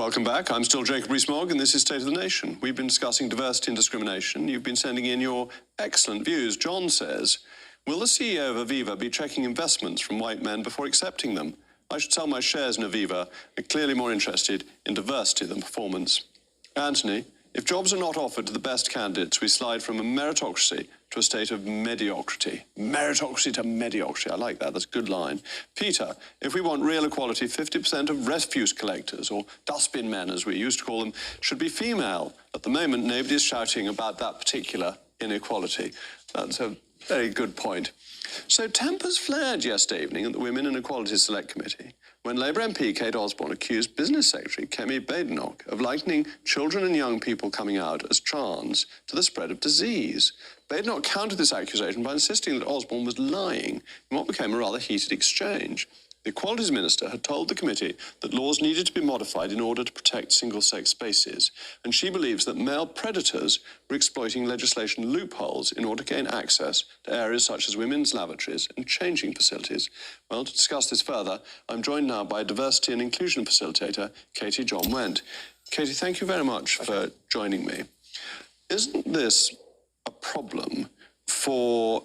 Welcome back. I'm still Jacob Rees-Mogg, and this is State of the Nation. We've been discussing diversity and discrimination. You've been sending in your excellent views. John says, will the CEO of Aviva be checking investments from white men before accepting them? I should sell my shares in Aviva. I'm clearly more interested in diversity than performance. Anthony, if jobs are not offered to the best candidates, we slide from a meritocracy to a state of mediocrity. Meritocracy to mediocrity. I like that. That's a good line. Peter, if we want real equality, 50% of refuse collectors, or dustbin men as we used to call them, should be female. At the moment, nobody is shouting about that particular inequality. That's a very good point. So tempers flared yesterday evening at the Women and Equality Select Committee when Labour MP Kate Osborne accused Business Secretary Kemi Badenoch of likening children and young people coming out as trans to the spread of disease. Badenoch countered this accusation by insisting that Osborne was lying in what became a rather heated exchange. The Equalities Minister had told the committee that laws needed to be modified in order to protect single-sex spaces, and she believes that male predators were exploiting legislation loopholes in order to gain access to areas such as women's lavatories and changing facilities. Well, to discuss this further, I'm joined now by Diversity and Inclusion Facilitator, Katie John Went. Katie, thank you very much for joining me. Isn't this a problem for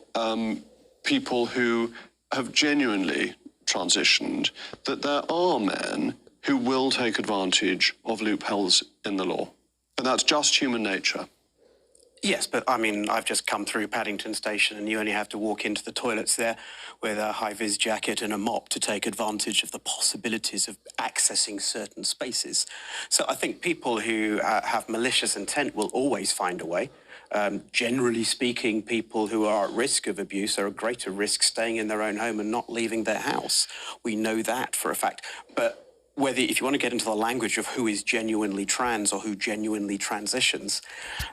people who have genuinely transitioned, that there are men who will take advantage of loopholes in the law? And that's just human nature. Yes, but I mean, I've just come through Paddington Station and you only have to walk into the toilets there with a high-vis jacket and a mop to take advantage of the possibilities of accessing certain spaces. So I think people who have malicious intent will always find a way. Generally speaking, people who are at risk of abuse are at greater risk staying in their own home and not leaving their house. We know that for a fact. But if you want to get into the language of who is genuinely trans or who genuinely transitions,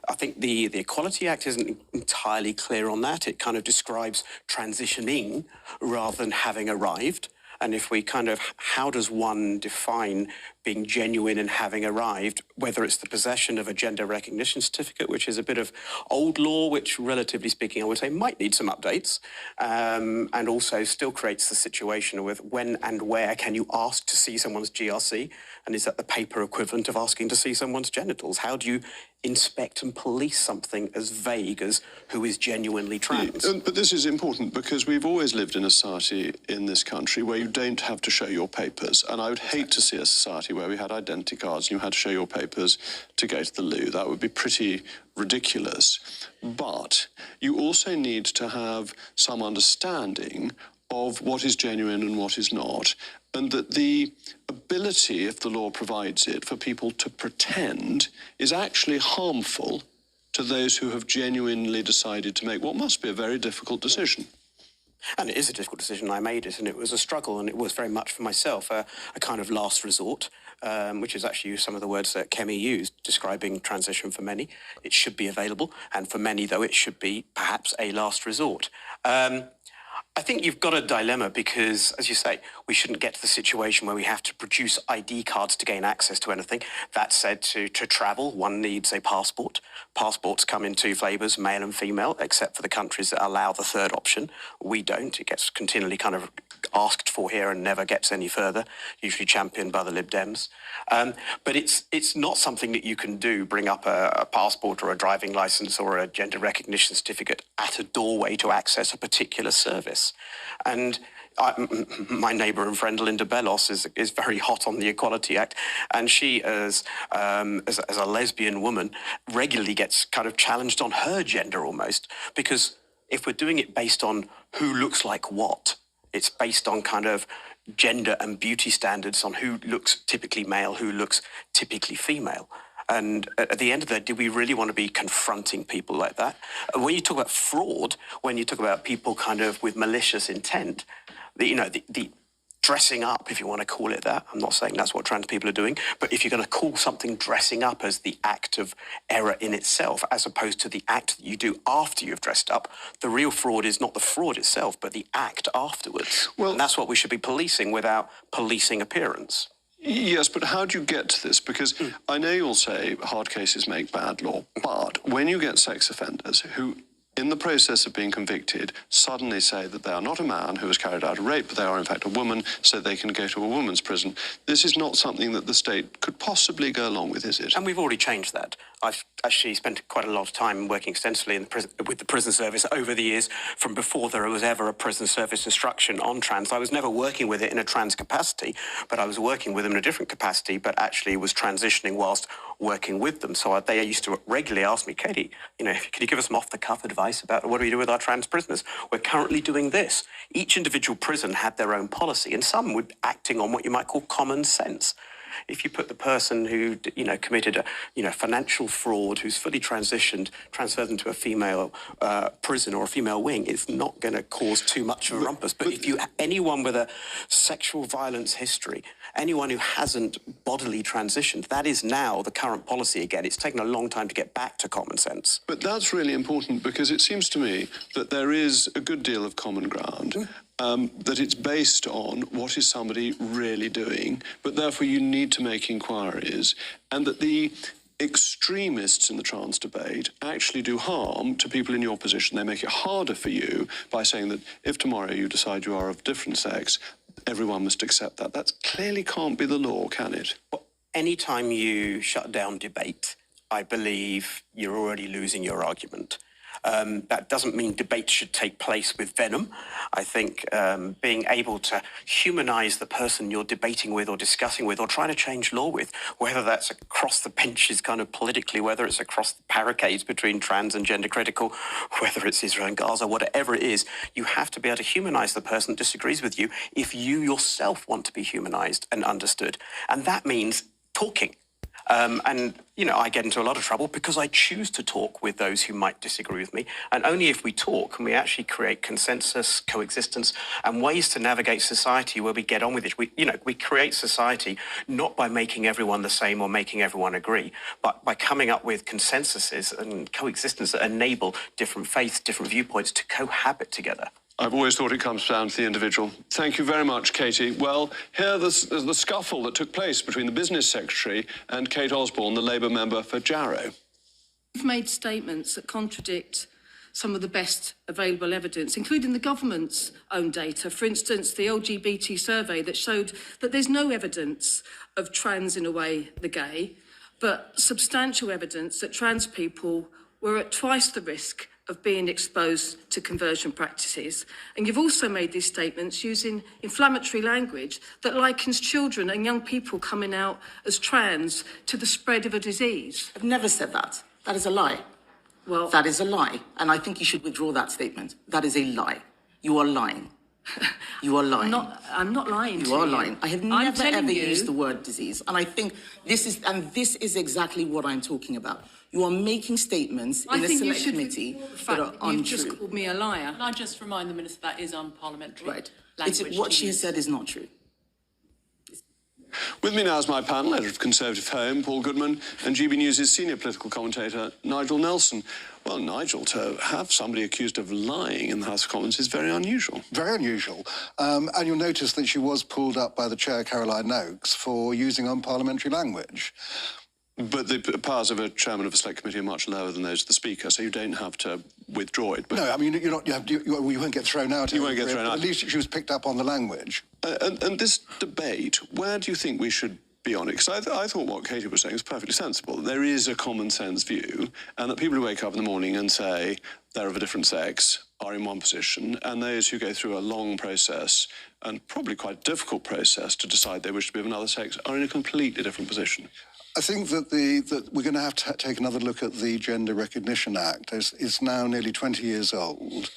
I think the Equality Act isn't entirely clear on that. It kind of describes transitioning rather than having arrived. And if we how does one define being genuine and having arrived, whether it's the possession of a gender recognition certificate, which is a bit of old law, which relatively speaking, I would say might need some updates, and also still creates the situation with when and where can you ask to see someone's GRC? And is that the paper equivalent of asking to see someone's genitals? How do you inspect and police something as vague as who is genuinely trans? But this is important because we've always lived in a society in this country where you don't have to show your papers. And I would hate to see a society where we had identity cards and you had to show your papers to go to the loo. That would be pretty ridiculous. But you also need to have some understanding of what is genuine and what is not, and that the ability, if the law provides it, for people to pretend is actually harmful to those who have genuinely decided to make what must be a very difficult decision. And it is a difficult decision. I made it, and it was a struggle, and it was very much for myself a kind of last resort, which is actually some of the words that Kemi used, describing transition for many. It should be available, and for many, though, it should be perhaps a last resort. I think you've got a dilemma because, as you say, we shouldn't get to the situation where we have to produce ID cards to gain access to anything. That said, to travel, one needs a passport. Passports come in two flavours, male and female, except for the countries that allow the third option. We don't. It gets continually kind of asked for here and never gets any further, usually championed by the Lib Dems. But it's not something that you can do, bring up a passport or a driving licence or a gender recognition certificate at a doorway to access a particular service. And my neighbour and friend Linda Bellos is very hot on the Equality Act, and she, as a lesbian woman, regularly gets kind of challenged on her gender almost, because if we're doing it based on who looks like what, it's based on kind of gender and beauty standards on who looks typically male, who looks typically female. And at the end of the day, do we really want to be confronting people like that? When you talk about fraud, when you talk about people kind of with malicious intent, the dressing up, if you want to call it that, I'm not saying that's what trans people are doing, but if you're going to call something dressing up as the act of error in itself, as opposed to the act that you do after you've dressed up, the real fraud is not the fraud itself, but the act afterwards. Well, and that's what we should be policing without policing appearance. Yes, but how do you get to this? Because I know you'll say hard cases make bad law, but when you get sex offenders who in the process of being convicted, suddenly say that they are not a man who has carried out a rape, but they are in fact a woman, so they can go to a woman's prison. This is not something that the state could possibly go along with, is it? And we've already changed that. I've actually spent quite a lot of time working extensively in with the prison service over the years, from before there was ever a prison service instruction on trans. I was never working with it in a trans capacity, but I was working with them in a different capacity, but actually was transitioning whilst working with them. So they used to regularly ask me, Katie, can you give us some off-the-cuff advice about what do we do with our trans prisoners? We're currently doing this. Each individual prison had their own policy, and some were acting on what you might call common sense. If you put the person who, committed a, financial fraud, who's fully transitioned, transferred them to a female prison or a female wing, it's not going to cause too much of a rumpus. But if anyone with a sexual violence history, anyone who hasn't bodily transitioned, that is now the current policy again. It's taken a long time to get back to common sense. But that's really important, because it seems to me that there is a good deal of common ground. That it's based on what is somebody really doing, but therefore you need to make inquiries, and that the extremists in the trans debate actually do harm to people in your position. They make it harder for you by saying that if tomorrow you decide you are of different sex, everyone must accept that. That clearly can't be the law, can it? Well, anytime you shut down debate, I believe you're already losing your argument. That doesn't mean debate should take place with venom. I think being able to humanise the person you're debating with or discussing with or trying to change law with, whether that's across the benches kind of politically, whether it's across the barricades between trans and gender critical, whether it's Israel and Gaza, whatever it is, you have to be able to humanise the person that disagrees with you if you yourself want to be humanised and understood. And that means talking. I get into a lot of trouble because I choose to talk with those who might disagree with me. And only if we talk can we actually create consensus, coexistence, and ways to navigate society where we get on with it. We create society not by making everyone the same or making everyone agree, but by coming up with consensuses and coexistence that enable different faiths, different viewpoints to cohabit together. I've always thought it comes down to the individual. Thank you very much, Katie. Well, here there's the scuffle that took place between the business secretary and Kate Osborne, the Labour member for Jarrow. You've made statements that contradict some of the best available evidence, including the government's own data. For instance, the LGBT survey that showed that there's no evidence of trans in a way the gay, but substantial evidence that trans people were at twice the risk of being exposed to conversion practices. And you've also made these statements using inflammatory language that likens children and young people coming out as trans to the spread of a disease. I've never said that. That is a lie. Well, that is a lie. And I think you should withdraw that statement. That is a lie. You are lying. You are lying. I'm not lying to you. You are lying. I have never ever used the word disease. And I think this is exactly what I'm talking about. You are making statements in a select committee that are untrue. You've just called me a liar. Can I just remind the Minister that is unparliamentary? Right. Language What she has said is not true. With me now is my panel, editor of Conservative Home, Paul Goodman, and GB News' senior political commentator, Nigel Nelson. Well, Nigel, to have somebody accused of lying in the House of Commons is very unusual. Very unusual. And you'll notice that she was pulled up by the chair, Caroline Oakes, for using unparliamentary language. But the powers of a chairman of a select committee are much lower than those of the speaker, so you don't have to withdraw it. But no, I mean, you won't get thrown out. You won't get thrown out. At least she was picked up on the language. And this debate, where do you think we should be on it? Because I thought what Katie was saying was perfectly sensible, that there is a common sense view, and that people who wake up in the morning and say they're of a different sex are in one position, and those who go through a long process, and probably quite a difficult process, to decide they wish to be of another sex, are in a completely different position. I think that we're going to have to take another look at the Gender Recognition Act. It's now nearly 20 years old,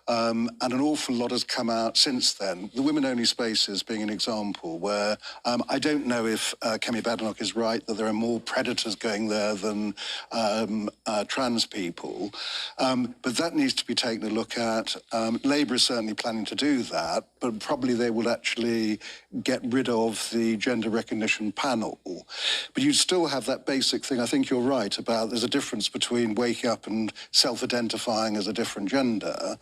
and an awful lot has come out since then. The women-only spaces being an example where I don't know if Kemi Badenoch is right that there are more predators going there than trans people, but that needs to be taken a look at. Labour is certainly planning to do that, but probably they will actually get rid of the gender recognition panel. But you'd still have that basic thing. I think you're right about there's a difference between waking up and self-identifying as a different gender.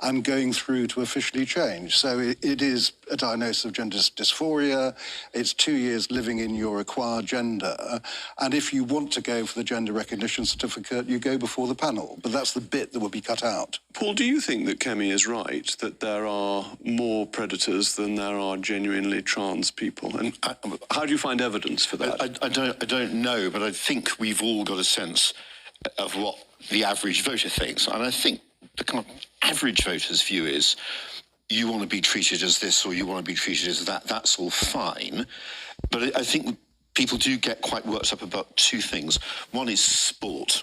and going through to officially change. So it is a diagnosis of gender dysphoria. It's 2 years living in your acquired gender. And if you want to go for the gender recognition certificate, you go before the panel. But that's the bit that will be cut out. Paul, do you think that Kemi is right, that there are more predators than there are genuinely trans people? And how do you find evidence for that? I don't know, but I think we've all got a sense of what the average voter thinks. And I think the kind of average voter's view is, you want to be treated as this or you want to be treated as that, that's all fine. But I think people do get quite worked up about two things. One is sport.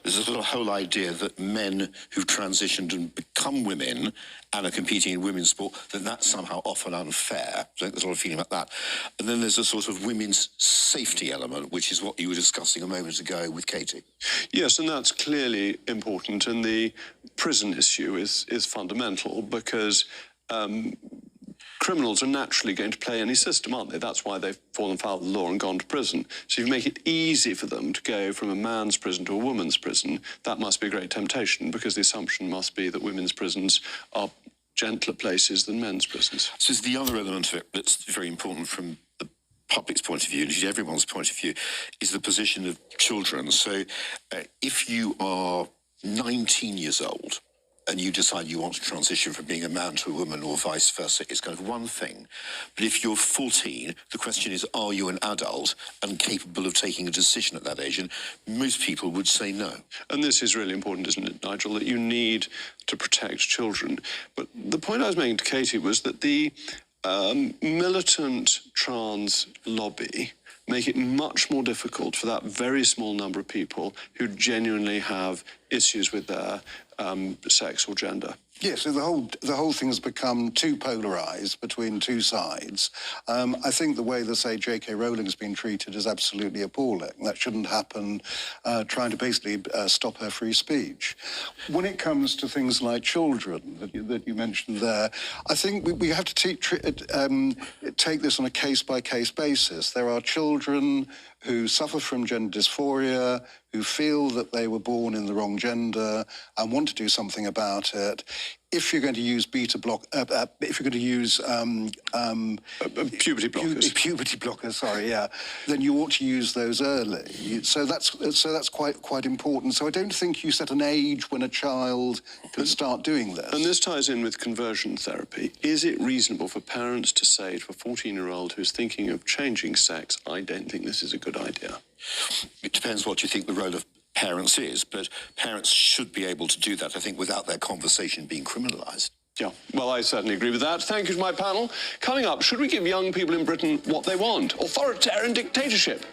There's a sort of whole idea that men who've transitioned and become women and are competing in women's sport, that that's somehow often unfair. So there's a lot of feeling about that. And then there's a sort of women's safety element, which is what you were discussing a moment ago with Katie. Yes, and that's clearly important. And the prison issue is fundamental because criminals are naturally going to play any system, aren't they? That's why they've fallen foul of the law and gone to prison. So if you make it easy for them to go from a man's prison to a woman's prison, that must be a great temptation, because the assumption must be that women's prisons are gentler places than men's prisons. So the other element of it that's very important from the public's point of view, and everyone's point of view, is the position of children. So if you are 19 years old, and you decide you want to transition from being a man to a woman or vice versa, it's kind of one thing. But if you're 14, the question is, are you an adult and capable of taking a decision at that age? And most people would say no. And this is really important, isn't it, Nigel, that you need to protect children. But the point I was making to Katie was that the militant trans lobby make it much more difficult for that very small number of people who genuinely have issues with their sex or gender. Yes, so the whole thing has become too polarised between two sides. I think the way that, say, J.K. Rowling's been treated is absolutely appalling. That shouldn't happen, trying to basically stop her free speech. When it comes to things like children that you mentioned there, I think we have to take this on a case-by-case basis. There are children who suffer from gender dysphoria, who feel that they were born in the wrong gender and want to do something about it. If you're going to use if you're going to use puberty blockers, puberty blockers, sorry, yeah, then you ought to use those early. So that's quite important. So I don't think you set an age when a child could start doing this. And this ties in with conversion therapy. Is it reasonable for parents to say to a 14-year-old who's thinking of changing sex, I don't think this is a good idea? It depends what you think the role of parents is, but parents should be able to do that, I think, without their conversation being criminalised. Yeah, well, I certainly agree with that. Thank you to my panel. Coming up, should we give young people in Britain what they want? Authoritarian dictatorship?